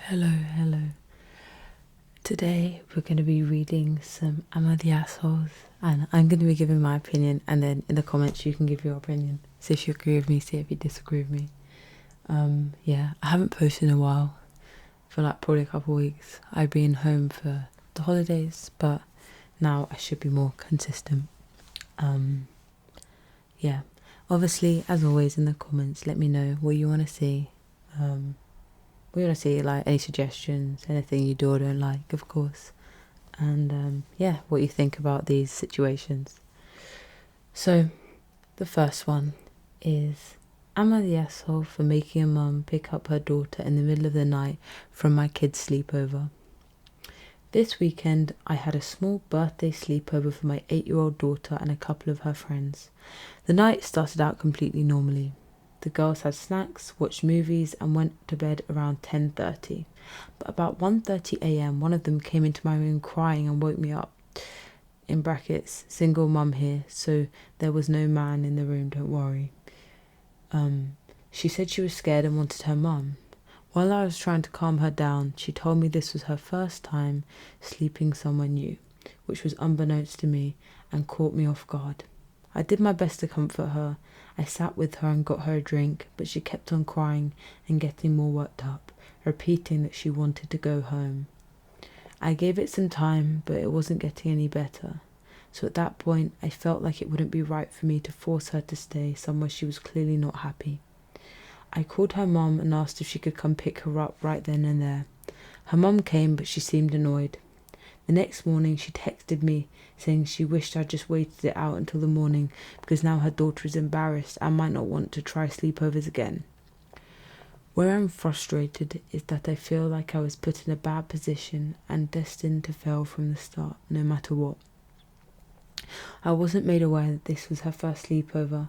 Hello. Today we're going to be reading some Am I the Assholes, and I'm going to be giving my opinion, and then in the comments you can give your opinion. See if you agree with me, see if you disagree with me. I haven't posted in a while, for like probably a couple of weeks. I've been home for the holidays, but now I should be more consistent. Obviously, as always in the comments, let me know what you want to see. We want to see like any suggestions, anything you do or don't like, of course, and what you think about these situations. So the first one is, am I the asshole for making a mum pick up her daughter in the middle of the night from my kids' sleepover? This weekend I had a small birthday sleepover for my 8-year-old daughter and a couple of her friends. The night started out completely normally. The girls had snacks, watched movies and went to bed around 10:30. But about 1:30 a.m. one of them came into my room crying and woke me up. In brackets, single mum here, so there was no man in the room, don't worry. She said she was scared and wanted her mum. While I was trying to calm her down, she told me this was her first time sleeping somewhere new, which was unbeknownst to me and caught me off guard. I did my best to comfort her. I sat with her and got her a drink, but she kept on crying and getting more worked up, repeating that she wanted to go home. I gave it some time, but it wasn't getting any better. So at that point, I felt like it wouldn't be right for me to force her to stay somewhere she was clearly not happy. I called her mum and asked if she could come pick her up right then and there. Her mum came, but she seemed annoyed. The next morning she texted me saying she wished I'd just waited it out until the morning because now her daughter is embarrassed and might not want to try sleepovers again. Where I'm frustrated is that I feel like I was put in a bad position and destined to fail from the start, no matter what. I wasn't made aware that this was her first sleepover,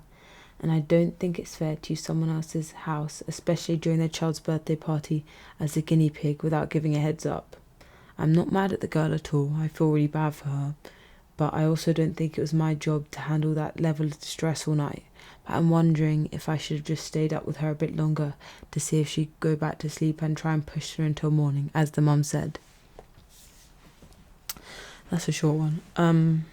and I don't think it's fair to use someone else's house, especially during their child's birthday party, as a guinea pig without giving a heads up. I'm not mad at the girl at all, I feel really bad for her, but I also don't think it was my job to handle that level of stress all night. But I'm wondering if I should have just stayed up with her a bit longer to see if she'd go back to sleep and try and push her until morning, as the mum said. That's a short one.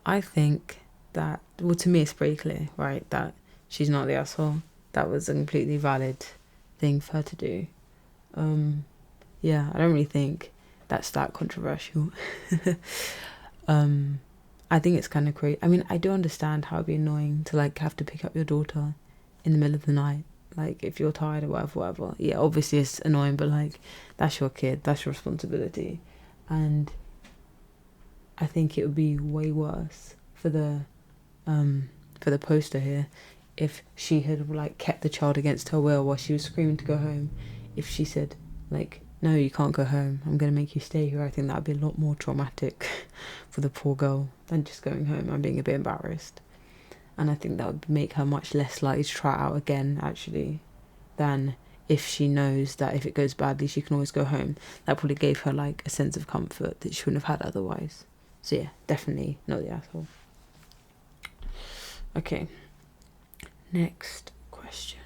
I think that, well, to me it's pretty clear, right, that she's not the asshole. That was a completely valid thing for her to do. I don't really think that's that controversial. I think it's kind of crazy. I mean, I do understand how it'd be annoying to like have to pick up your daughter in the middle of the night, like if you're tired or whatever. Yeah, obviously it's annoying, but like that's your kid, that's your responsibility, and I think it would be way worse for the poster here if she had like kept the child against her will while she was screaming to go home. If she said like, no, you can't go home, I'm going to make you stay here, I think that would be a lot more traumatic for the poor girl than just going home and being a bit embarrassed. And I think that would make her much less likely to try it out again, actually, than if she knows that if it goes badly, she can always go home. That probably gave her like a sense of comfort that she wouldn't have had otherwise. So yeah, definitely not the asshole. Okay, next question.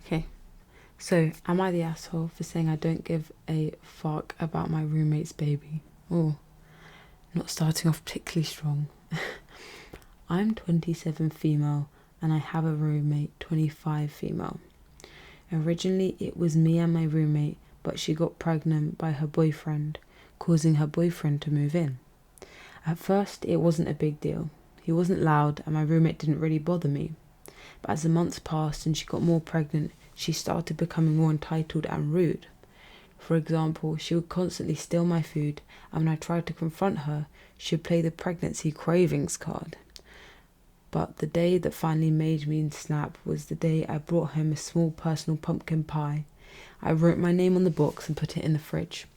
Okay. So, am I the asshole for saying I don't give a fuck about my roommate's baby? Oh, not starting off particularly strong. I'm 27 female and I have a roommate, 25 female. Originally, it was me and my roommate, but she got pregnant by her boyfriend, causing her boyfriend to move in. At first, it wasn't a big deal. He wasn't loud and my roommate didn't really bother me. But as the months passed and she got more pregnant, she started becoming more entitled and rude. For example, she would constantly steal my food, and when I tried to confront her, she would play the pregnancy cravings card. But the day that finally made me snap was the day I brought home a small personal pumpkin pie. I wrote my name on the box and put it in the fridge.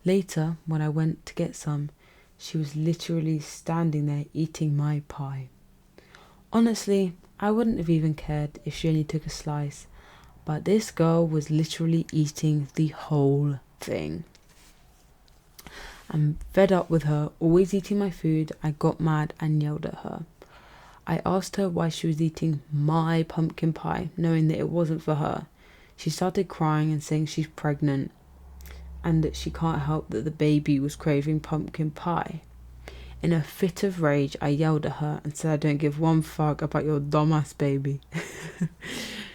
Later, when I went to get some, she was literally standing there eating my pie. Honestly, I wouldn't have even cared if she only took a slice, but this girl was literally eating the whole thing. I'm fed up with her always eating my food. I got mad and yelled at her. I asked her why she was eating my pumpkin pie, knowing that it wasn't for her. She started crying and saying she's pregnant and that she can't help that the baby was craving pumpkin pie. In a fit of rage, I yelled at her and said I don't give one fuck about your dumbass baby.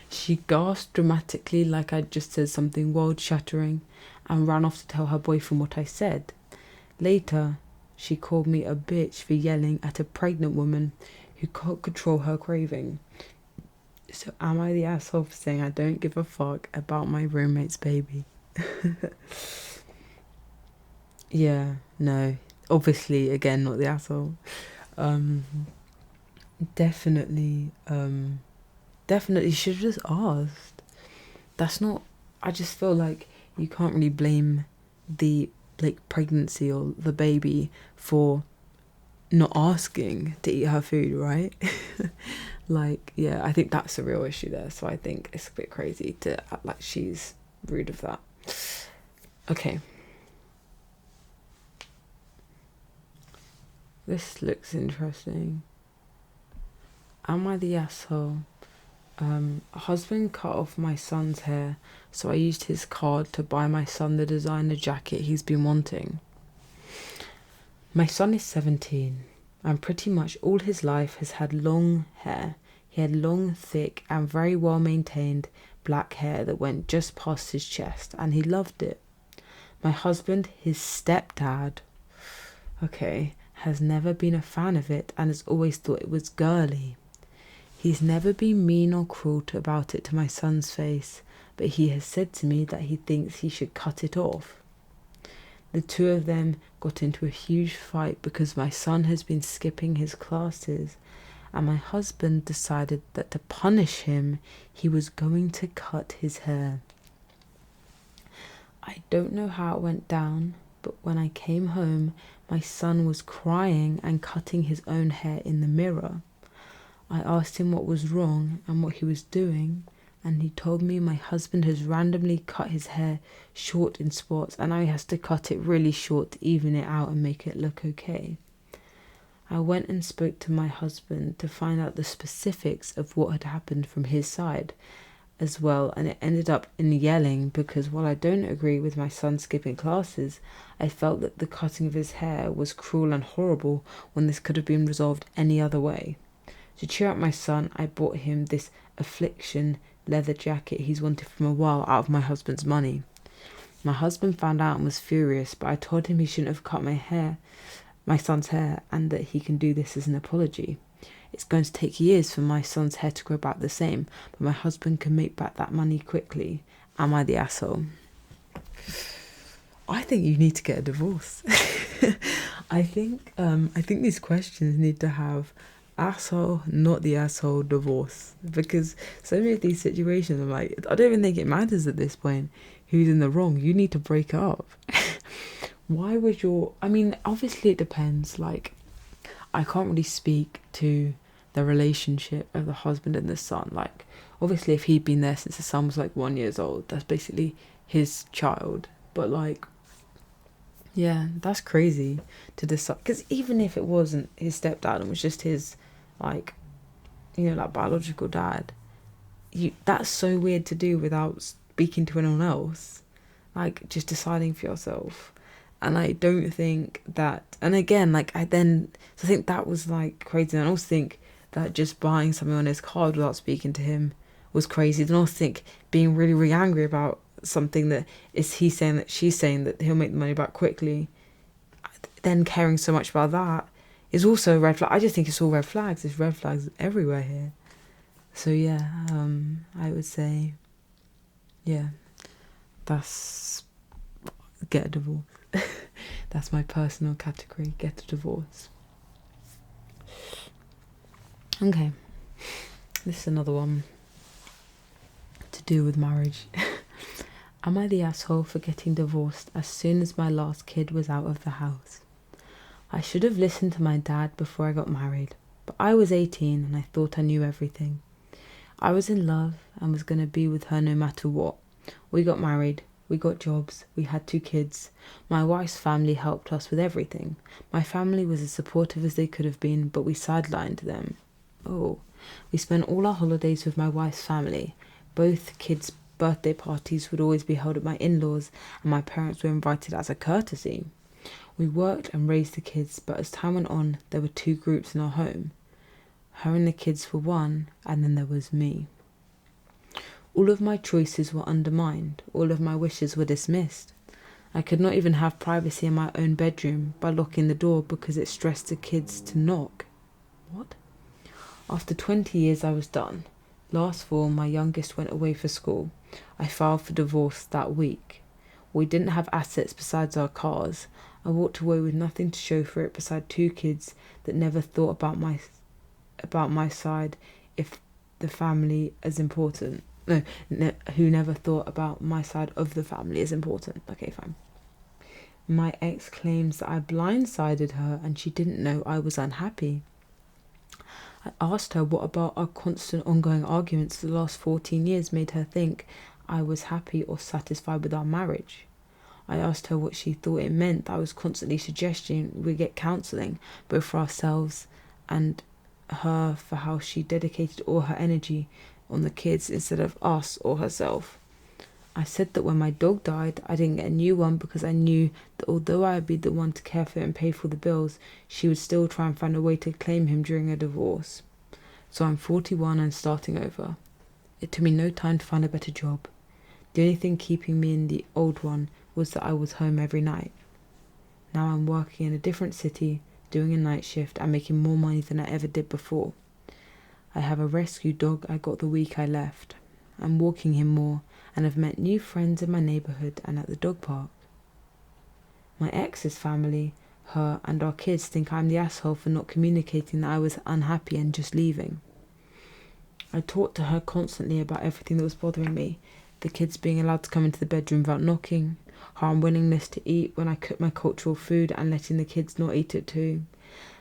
She gasped dramatically like I'd just said something world-shattering and ran off to tell her boyfriend what I said. Later, she called me a bitch for yelling at a pregnant woman who can't control her craving. So am I the asshole for saying I don't give a fuck about my roommate's baby? Yeah, no. Obviously, again, not the asshole. Definitely should have just asked. That's not, I just feel like you can't really blame the pregnancy or the baby for not asking to eat her food, right? Yeah, I think that's the real issue there. So I think it's a bit crazy to act like she's rude of that. Okay. This looks interesting. Am I the asshole? A husband cut off my son's hair, so I used his card to buy my son the designer jacket he's been wanting. My son is 17, and pretty much all his life has had long hair. He had long, thick, and very well maintained black hair that went just past his chest, and he loved it. My husband, his stepdad, has never been a fan of it and has always thought it was girly. He's never been mean or cruel about it to my son's face, but he has said to me that he thinks he should cut it off. The two of them got into a huge fight because my son has been skipping his classes, and my husband decided that to punish him, he was going to cut his hair. I don't know how it went down, but when I came home, my son was crying and cutting his own hair in the mirror. I asked him what was wrong and what he was doing, and he told me my husband has randomly cut his hair short in spots and now he has to cut it really short to even it out and make it look okay. I went and spoke to my husband to find out the specifics of what had happened from his side as well, and it ended up in yelling because while I don't agree with my son skipping classes, I felt that the cutting of his hair was cruel and horrible when this could have been resolved any other way. To cheer up my son, I bought him this affliction leather jacket he's wanted from a while out of my husband's money. My husband found out and was furious, but I told him he shouldn't have cut my son's hair, and that he can do this as an apology. It's going to take years for my son's hair to grow back the same, but my husband can make back that money quickly. Am I the asshole? I think you need to get a divorce. I think these questions need to have asshole, not the asshole, divorce, because so many of these situations I'm like, I don't even think it matters at this point who's in the wrong. You need to break up. Why would obviously it depends. I can't really speak to the relationship of the husband and the son. Obviously if he'd been there since the son was 1 year old, that's basically his child. But yeah, that's crazy to decide, because even if it wasn't his stepdad and was just his biological dad, that's so weird to do without speaking to anyone else, just deciding for yourself. And I don't think that, and again, I think that was crazy. And I also think that just buying something on his card without speaking to him was crazy. And I also think being really, really angry about something that is he saying that she's saying that he'll make the money back quickly, then caring so much about that is also a red flag. I just think it's all red flags. There's red flags everywhere here. So yeah, I would say, yeah, that's get a divorce. That's my personal category, get a divorce. Okay, this is another one to do with marriage. Am I the asshole for getting divorced as soon as my last kid was out of the house? I should have listened to my dad before I got married, but I was 18 and I thought I knew everything. I was in love and was going to be with her no matter what. We got married, we got jobs, we had 2 kids. My wife's family helped us with everything. My family was as supportive as they could have been, but we sidelined them. We spent all our holidays with my wife's family. Both kids birthday parties would always be held at my in-laws, and my parents were invited as a courtesy. We worked and raised the kids, but as time went on, there were two groups in our home. Her and the kids were one, and then there was me. All of my choices were undermined. All of my wishes were dismissed. I could not even have privacy in my own bedroom by locking the door because it stressed the kids to knock. What? After 20 years, I was done. Last fall, my youngest went away for school. I filed for divorce that week. We didn't have assets besides our cars. I walked away with nothing to show for it beside two kids that never thought about my side if the family as important. Who never thought about my side of the family as important. Okay, fine. My ex claims that I blindsided her and she didn't know I was unhappy. I asked her what about our constant ongoing arguments for the last 14 years made her think I was happy or satisfied with our marriage. I asked her what she thought it meant that I was constantly suggesting we get counselling, both for ourselves and her, for how she dedicated all her energy on the kids instead of us or herself. I said that when my dog died, I didn't get a new one because I knew that although I would be the one to care for and pay for the bills, she would still try and find a way to claim him during a divorce. So I'm 41 and starting over. It took me no time to find a better job. The only thing keeping me in the old one was that I was home every night. Now I'm working in a different city, doing a night shift and making more money than I ever did before. I have a rescue dog I got the week I left. I'm walking him more and have met new friends in my neighbourhood and at the dog park. My ex's family, her and our kids think I'm the asshole for not communicating that I was unhappy and just leaving. I talked to her constantly about everything that was bothering me, the kids being allowed to come into the bedroom without knocking, her unwillingness to eat when I cook my cultural food and letting the kids not eat it too,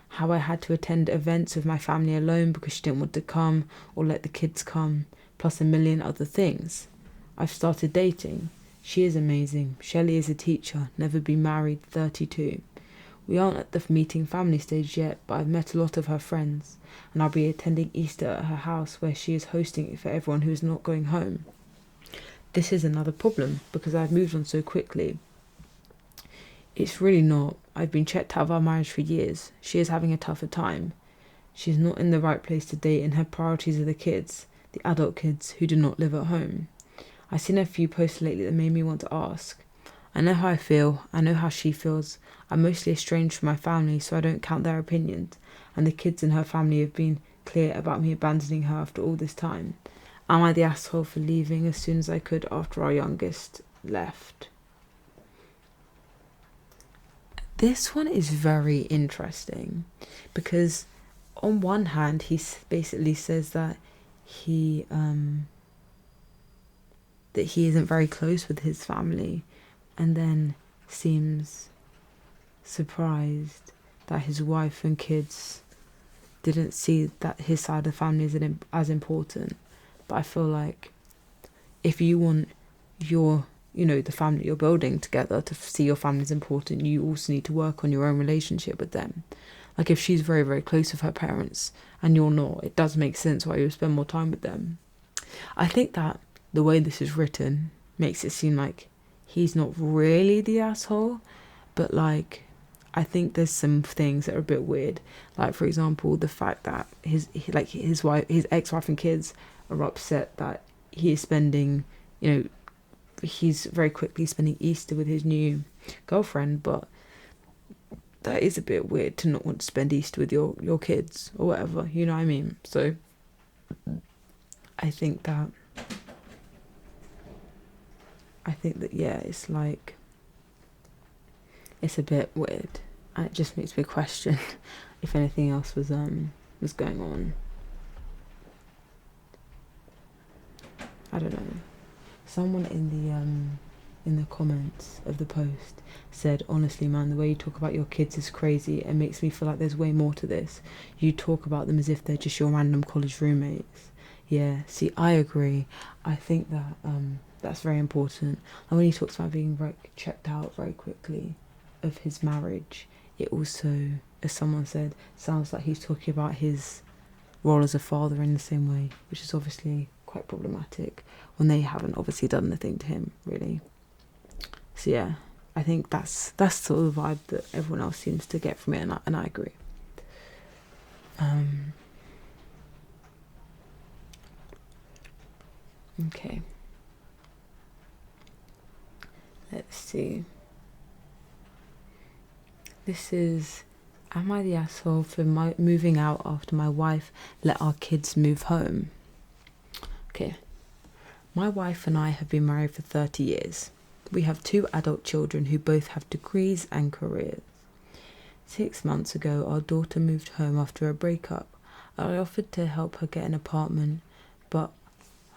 how I had to attend events with my family alone because she didn't want to come or let the kids come, plus a million other things. I've started dating. She is amazing. Shelley is a teacher, never been married, 32. We aren't at the meeting family stage yet, but I've met a lot of her friends, and I'll be attending Easter at her house where she is hosting it for everyone who is not going home. This is another problem because I've moved on so quickly. It's really not. I've been checked out of our marriage for years. She is having a tougher time. She's not in the right place to date and her priorities are the kids, the adult kids who do not live at home. I've seen a few posts lately that made me want to ask. I know how I feel. I know how she feels. I'm mostly estranged from my family, so I don't count their opinions. And the kids in her family have been clear about me abandoning her after all this time. Am I the asshole for leaving as soon as I could after our youngest left? This one is very interesting because on one hand, he basically says that he isn't very close with his family, and then seems surprised that his wife and kids didn't see that his side of the family is as important. But I feel like if you want the family you're building together to see your family as important, you also need to work on your own relationship with them. Like if she's very, very close with her parents and you're not, it does make sense why you spend more time with them. I think that the way this is written makes it seem like he's not really the asshole, but like I think there's some things that are a bit weird. Like for example, the fact that his ex-wife and kids are upset that he is spending, he's very quickly spending Easter with his new girlfriend, but that is a bit weird to not want to spend Easter with your kids or whatever, you know what I mean? So I think that yeah, it's like it's a bit weird, and it just makes me question if anything else was going on. I don't know. Someone in the comments of the post said, honestly man, the way you talk about your kids is crazy. It makes me feel like there's way more to this. You talk about them as if they're just your random college roommates. Yeah, see, I agree. I think that that's very important. And when he talks about being checked out very quickly of his marriage, it also, as someone said, sounds like he's talking about his role as a father in the same way, which is obviously quite problematic when they haven't obviously done anything to him, really. So yeah, I think that's sort of the vibe that everyone else seems to get from it, and I agree. Okay. Let's see. This is, am I the asshole for moving out after my wife let our kids move home? Okay. My wife and I have been married for 30 years. We have 2 adult children who both have degrees and careers. 6 months ago, our daughter moved home after a breakup. I offered to help her get an apartment, but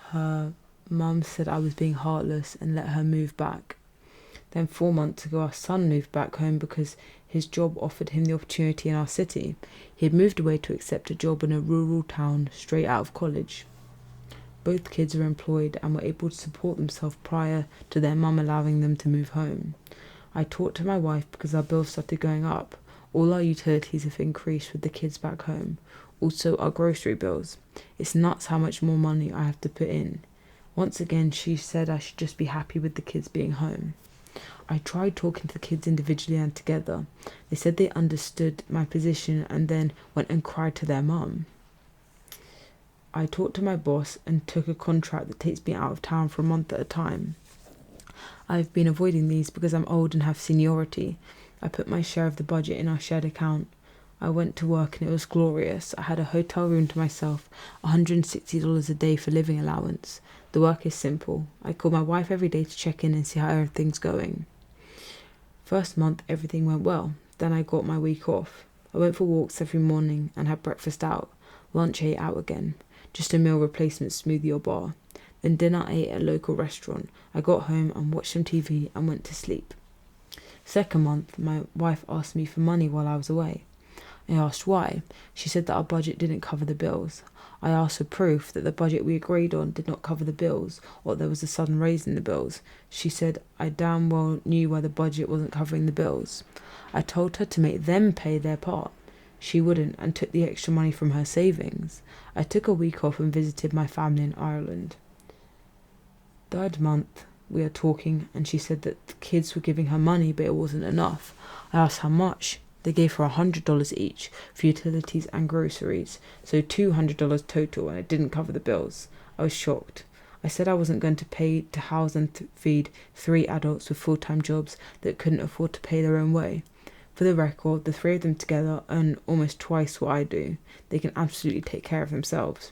her mum said I was being heartless and let her move back. Then 4 months ago, our son moved back home because his job offered him the opportunity in our city. He had moved away to accept a job in a rural town straight out of college. Both kids are employed and were able to support themselves prior to their mum allowing them to move home. I talked to my wife because our bills started going up. All our utilities have increased with the kids back home. Also our grocery bills. It's nuts how much more money I have to put in. Once again, she said I should just be happy with the kids being home. I tried talking to the kids individually and together. They said they understood my position and then went and cried to their mum. I talked to my boss and took a contract that takes me out of town for a month at a time. I've been avoiding these because I'm old and have seniority. I put my share of the budget in our shared account. I went to work and it was glorious. I had a hotel room to myself, $160 a day for living allowance. The work is simple. I call my wife every day to check in and see how everything's going. First month, everything went well. Then I got my week off. I went for walks every morning and had breakfast out. Lunch ate out again. Just a meal replacement smoothie or bar. Then dinner I ate at a local restaurant. I got home and watched some TV and went to sleep. Second month, my wife asked me for money while I was away. I asked why. She said that our budget didn't cover the bills. I asked for proof that the budget we agreed on did not cover the bills, or there was a sudden raise in the bills. She said I damn well knew why the budget wasn't covering the bills. I told her to make them pay their part. She wouldn't and took the extra money from her savings. I took a week off and visited my family in Ireland. Third month, we are talking and she said that the kids were giving her money but it wasn't enough. I asked how much. They gave her $100 each for utilities and groceries, so $200 total, and it didn't cover the bills. I was shocked. I said I wasn't going to pay to house and feed 3 adults with full-time jobs that couldn't afford to pay their own way. For the record, the 3 of them together earn almost twice what I do. They can absolutely take care of themselves.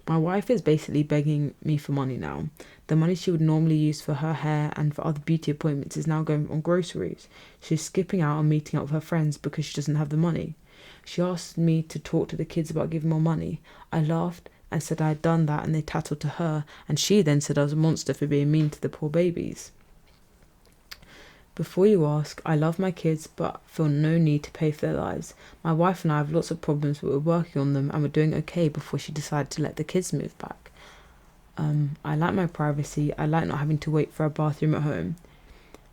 My wife is basically begging me for money now. The money she would normally use for her hair and for other beauty appointments is now going on groceries. She's skipping out on meeting up with her friends because she doesn't have the money. She asked me to talk to the kids about giving more money. I laughed and said I had done that and they tattled to her, and she then said I was a monster for being mean to the poor babies. Before you ask, I love my kids but feel no need to pay for their lives. My wife and I have lots of problems but we're working on them and we're doing okay before she decided to let the kids move back. I like my privacy. I like not having to wait for a bathroom at home.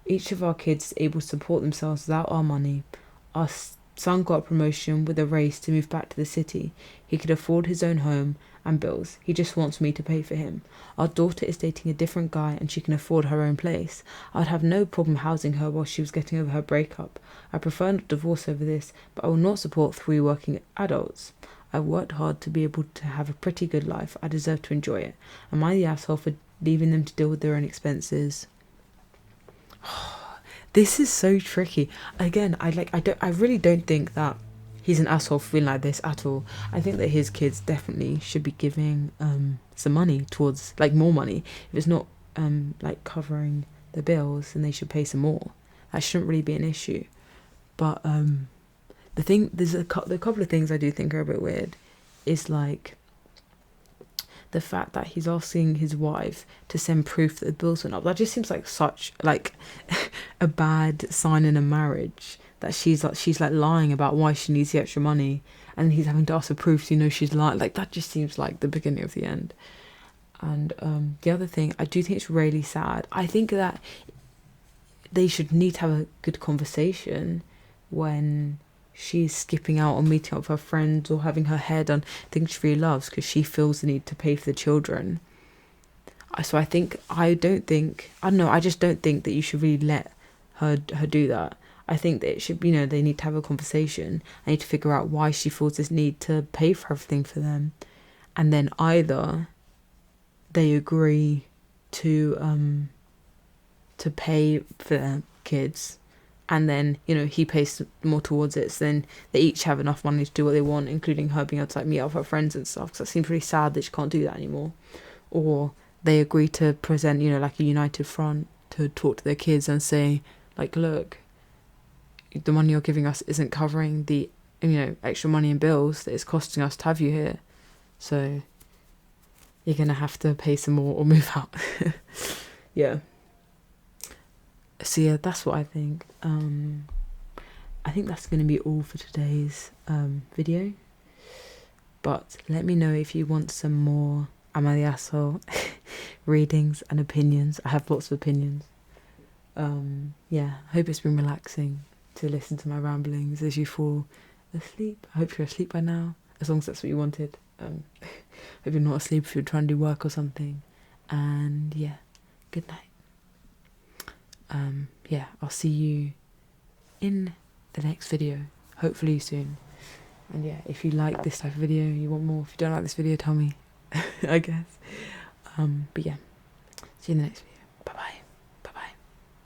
Each of our kids is able to support themselves without our money. Our son got a promotion with a raise to move back to the city. He could afford his own home and bills. He just wants me to pay for him. Our daughter is dating a different guy and she can afford her own place. I'd have no problem housing her while she was getting over her breakup. I prefer not divorce over this, but I will not support 3 working adults. I worked hard to be able to have a pretty good life. I deserve to enjoy it. Am I the asshole for leaving them to deal with their own expenses? This is so tricky. Again, I really don't think that he's an asshole for feeling like this at all. I think that his kids definitely should be giving some money towards, like, more money. If it's not like covering the bills, then they should pay some more. That shouldn't really be an issue. But there's a couple of things I do think are a bit weird. Is like the fact that he's asking his wife to send proof that the bills went up. That just seems like such like a bad sign in a marriage. That she's like lying about why she needs the extra money, and he's having to ask for proof so you know she's lying. Like, that just seems like the beginning of the end. And the other thing, I do think it's really sad. I think that they should need to have a good conversation when she's skipping out on meeting up with her friends or having her hair done things she really loves because she feels the need to pay for the children. So I don't think, I don't know, I just don't think that you should really let her do that. I think that it should, you know, they need to have a conversation. I need to figure out why she feels this need to pay for everything for them, and then either they agree to pay for their kids, and then, you know, he pays more towards it, so then they each have enough money to do what they want, including her being able to like meet up with her friends and stuff, because that seems really sad that she can't do that anymore. Or they agree to present, you know, like a united front to talk to their kids and say, like, look, the money you're giving us isn't covering the, you know, extra money and bills that it's costing us to have you here, so you're gonna have to pay some more or move out. Yeah. So yeah, that's what I think. I think that's gonna be all for today's video. But let me know if you want some more Am I the Asshole readings and opinions. I have lots of opinions. Yeah, I hope it's been relaxing to listen to my ramblings as you fall asleep. I hope you're asleep by now, as long as that's what you wanted. Hope you're not asleep if you're trying to do work or something. And yeah, good night. Yeah, I'll see you in the next video, hopefully soon. And yeah, if you like this type of video, you want more, if you don't like this video, tell me. I guess. But yeah, see you in the next video. Bye bye.